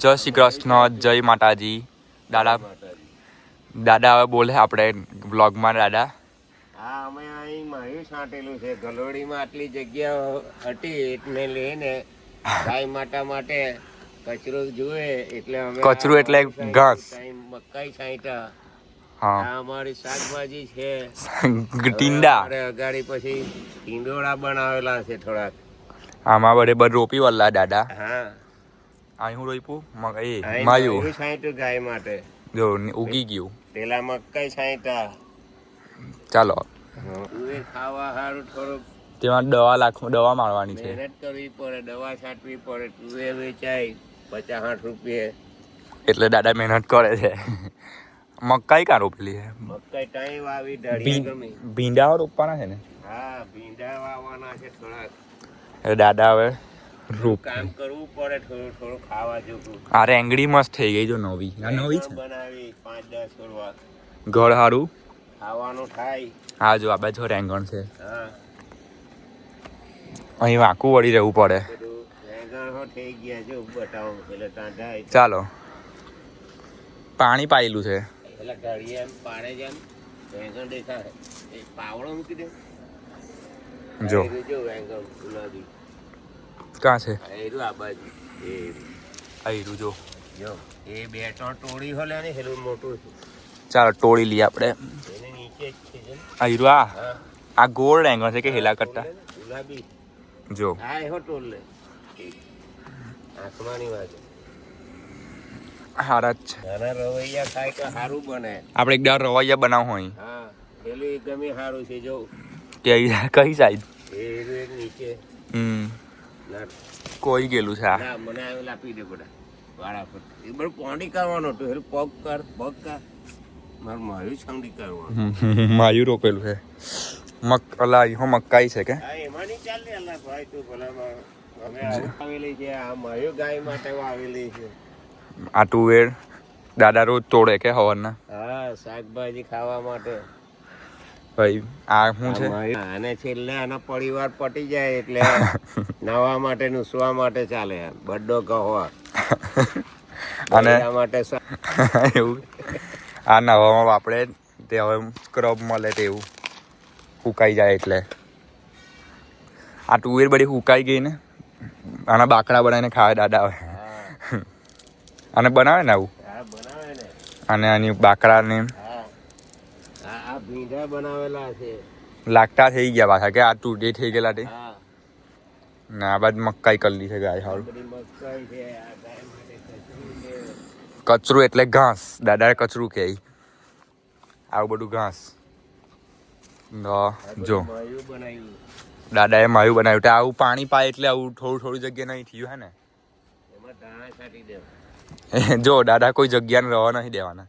જય શ્રી કૃષ્ણ, જય માતાજી. દાદા દાદા હવે બોલે આપણે બ્લોગમાં. દાદા હા, અમે અહીં માયું છાંટેલું છે. ગલોડીમાં આટલી જગ્યા હતી એટલે લઈને ગાય માતા માટે કચરો જુએ એટલે અમે કચરું એટલે ઘાસ. મકાઈ છાંટ્યા. હા, આ અમારી શાકભાજી છે. ટીંડા અગાડી પછી ટીંડોળા બનાવેલા છે થોડાક. આમાં બરાબર રોપી વલ્લા દાદા. હા, અહીં હું રોપ્યું અહીં માયું છાંટ્યું ગાય માટે. જો ઉગી ગયું. પેલા મકાઈ છાંટ્યા. ચાલો તુવેર ખાવા સારું થોડુંક તેમાં દવા મારવાની છે. મહેનત કરવી પડે, દવા છાંટવી પડે. તુવેર વેચાય 50-60 રૂપિયે. એટલે દાદા મહેનત કરે છે. મકાઈ કાં રોપેલી છે? મકાઈ ટાઈ વાવી, ઢળિયા ગમી. ભીંડા રોપવાના છે ને? હા, ભીંડા વાવવાના છે થોડાક. દાદા હવે કામ કરવું પડે, થોડું ખાવા જોગું. આ રેંગડી મસ્ત થઈ ગઈ જો નવી. આ નવી છે. બનાવી 5-10 છોડવા. ઘર સારું ખાવાનું થાય. હા, જો આ બાજુ રેંગણ છે. હા, અહીં વાંકું વળી રહેવું પડે. બધું રેંગણ હો થઈ ગયા જો બતાવું એટલે ટાંઢાય. ચાલો પાણી પાયેલું છે. એટલે ઢળિયા એમ પાડે જેમ રેંગણ દેખાય. એ પાવડો મૂકી દે. જો જો રેંગણ ગુલાબી ક્યાં છે? આ બાજુ એ આયરું જો. જો એ 2-3 ટોળી હલે ને હેલું મોટું છે. ચાલો ટોળી લઈએ આપણે. એને નીચે જ છે જેમ. આયરું હા, આ ગોળ રેંગણ છે કે હેલા કરતા? ગુલાબી. જો હા, એહો ટોળ લે. આસમાની વાત. હારા જ છે. નાના રવૈયા ખાય તો સારું બને. આપણે એક દાળ રવૈયા બનાવવું હોય. હા, પેલું ગમે સારું છે જો. કઈ સાઈડ? એ એક નીચે. ના કોઈ ગયેલું છે આ. ના, મને આવેલ આપી દે બધા વાળા પર. એ બધું પોંડી કરવાનું હતું. એટલે પગ કર. મારું મારું છંડી કરવાનું. માયું રોપેલું છે. અલા અહીં મકાઈ છે કે? હા, એમાં નહીં ચાલે અલ્લા ભાઈ તું ભલામાં. અમે આવેલી છે આ માયું ગાય માટે આવેલી છે. આ તુવેર દાદા રોજ તોડે કે હવારના? હા, શાકભાજી ખાવા માટે. ભાઈ આ શું છે? અને છેલ્લે આનો પરિવાર પટી જાય એટલે નવા માટે નુસવા માટે ચાલે. બડ્ડો કહવા અને માટે એવું આ નવામાં વાપરે તે હવે સ્ક્રબ મળે તેવું સુકાઈ જાય એટલે. આ તુવેર બધી સુકાઈ ગઈ ને આના બાકડા બનાવીને ખાવે દાદા હવે. અને બનાવે ને આવું. હા, બનાવે ને. અને આની બાકડાને આ ભીંડા બનાવેલા છે. લાગતા થઈ ગયા પાછા કે આ તૂટે થઈ ગયેલા તે. હા, ને આ બાદ મકાઈ કરેલી છે ગાય હારું. બધી મકાઈ છે. આ ગાય માટે કચરું છે. કચરું એટલે ઘાસ. દાદાએ કચરું કહે આવું બધું ઘાસ. જો માયું બનાવ્યું. દાદાએ માયું બનાવ્યું. તો આવું પાણી પાય એટલે આવું થોડું જગ્યા નહીં થયું હે ને. એમાં દાણા છાંટી દેવા. જો દાદા કોઈ જગ્યાને રહેવા નહીં દેવાના.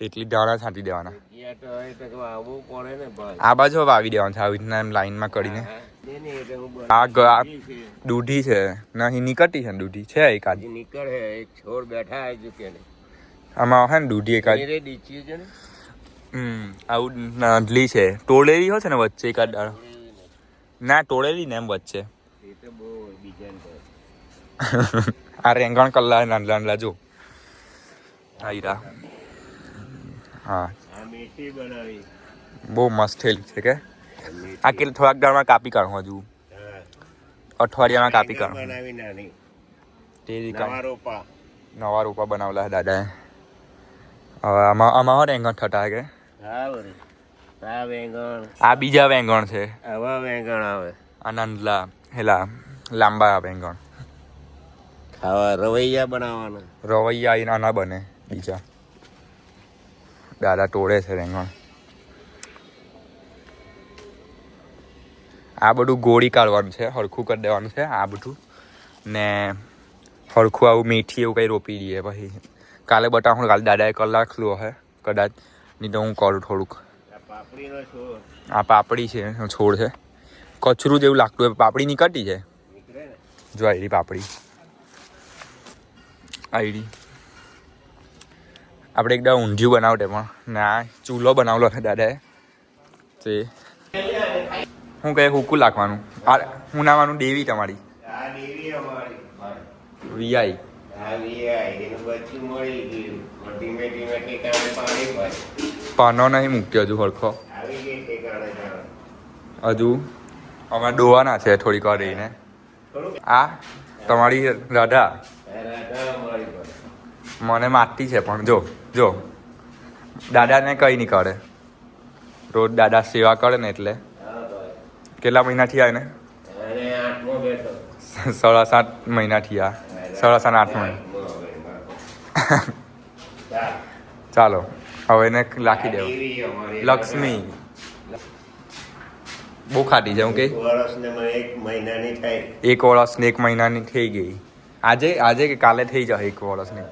એટલી દાણા છાંટી દેવાના. જગ્યા તો હવે તો આવવું પડે ને ભાઈ. આ બાજુ હવે આવી દેવાનું છે આવી રીતના એમ લાઈનમાં કરીને. એટલે હું આ દૂધી છે નહીં નીકળતી છે ને દૂધી છે એકાદ. નીકળે એક છોડ બેઠા આવી કે આમાં હે ને દૂધી એકાદ. ડીચી છે ને. આવું નાંદલી છે. તોડેલી હોય છે ને વચ્ચે એકાદ દાડો. ના તોડેલી ને એમ વચ્ચે. એ તો બહુ બીજા આ રેંગણ કલ્લા નાંદલા જો આયરા. હા, આ મેથી બનાવી. બહુ મસ્ત થયેલી છે કે. આ કે થોડાક દાળમાં કાપી કાઢવા હજુ અઠવાડિયામાં કાપી કાઢવા. બનાવી નાની તે નવા રોપા બનાવેલા દાદાએ. હવે આમાં રેંગણ થતા કે. હા, આ વેંગણ. આ બીજા વેંગણ છે. આવા વેંગણ આવે. આ નાંદલા હેલા લાંબા વેંગણ. ખાવા રવૈયા બનાવવાના. રવૈયા નાના બને બીજા. દાદા તોડે છે રેંગણ. આ બધું ગોળી કાઢવાનું છે. હરખું કરી દેવાનું છે આ બધું. ને હરખું આવું મેથી એવું કંઈ રોપી દઈએ પછી કાલે બતાવું. કાલે દાદાએ કલાક લો હે કદાચ. નહીં તો હું કરું થોડુંક. આ પાપડી છે છોડ છે. કચરું જેવું લાગતું હોય. પાપડી નીકળતી છે. જો આયરી પાપડી આયરી. આપણે એકદમ ઊંધિયું બનાવટે પણ ને આ ચૂલો બનાવેલો છે દાદાએ. તે શું કહે હુકું નાખવાનું. આ હું નાવાનું દેવી તમારી વીઆઈ. એનું બચ્ચું મળી ગયું પણ ધીમે ધીમે ઠેકાણે પાણી ભરે. પાનો નહીં મૂકતી હજુ સરખો. આવી ગઈ ઠેકાણે જાણ. હજુ અમે ડોવાના છે થોડીક વાર રહીને. થોડુંક આ તમારી રાધા રાધા મળી ભરે. મને મારતી છે પણ જો જો દાદાને કંઈ નહીં કરે. રોજ દાદા સેવા કરે ને એટલે. હા ભાઈ. કેટલા મહિનાથી આવે ને? અને 8મો બેઠો. 7.5 મહિનાથી આ 7.5 8 મહિના. 8મો હવે બાપુ. ચાલ. ચાલો હવે એને રાખી દેવું. દેવી અમારી લક્ષ્મી બહુ ખાટી છે હું કે વર્ષને મને 1 મહિનાની થાય. 1 વર્ષ ને 1 મહિનાની થઈ ગઈ. આજે કે કાલે થઈ જશે 1 વર્ષની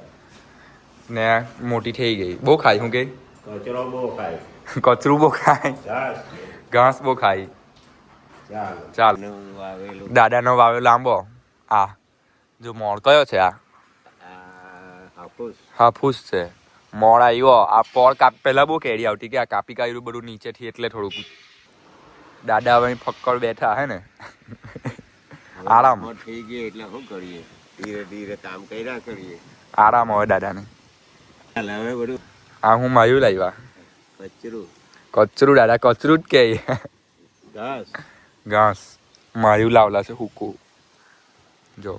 ને મોટી થઈ ગઈ. બહુ ખાય હું કે કચરો બહુ ખાય. કચરું બહુ ખાય, ઘાસ. ઘાસ બહુ ખાય. ચાલ. ચાલ. નવું વાવેલું. દાદાનો વાવેલો લાંબો. આ જો મોળ કયો છે? આ હાફૂસ. હાફૂસ છે. મોળ આવ્યો. આ પોળ પહેલા બહુ કેરી આવતી કે આ કાપી કાઢ્યું બધું નીચેથી એટલે થોડુંક. દાદા હવે ફક્કડ બેઠા હે ને આરામ. મોટ થઈ ગઈ એટલે શું કરીએ? ધીરે ધીરે કામ કર્યા કરીએ. આરામ હવે દાદાને. ચાલ હવે બધું આ હું માયું લાવ્યા. કચરું. કચરું દાદા કચરું જ કે ઘાસ. ઘાસ માયું લાવલા છે હુકુ જો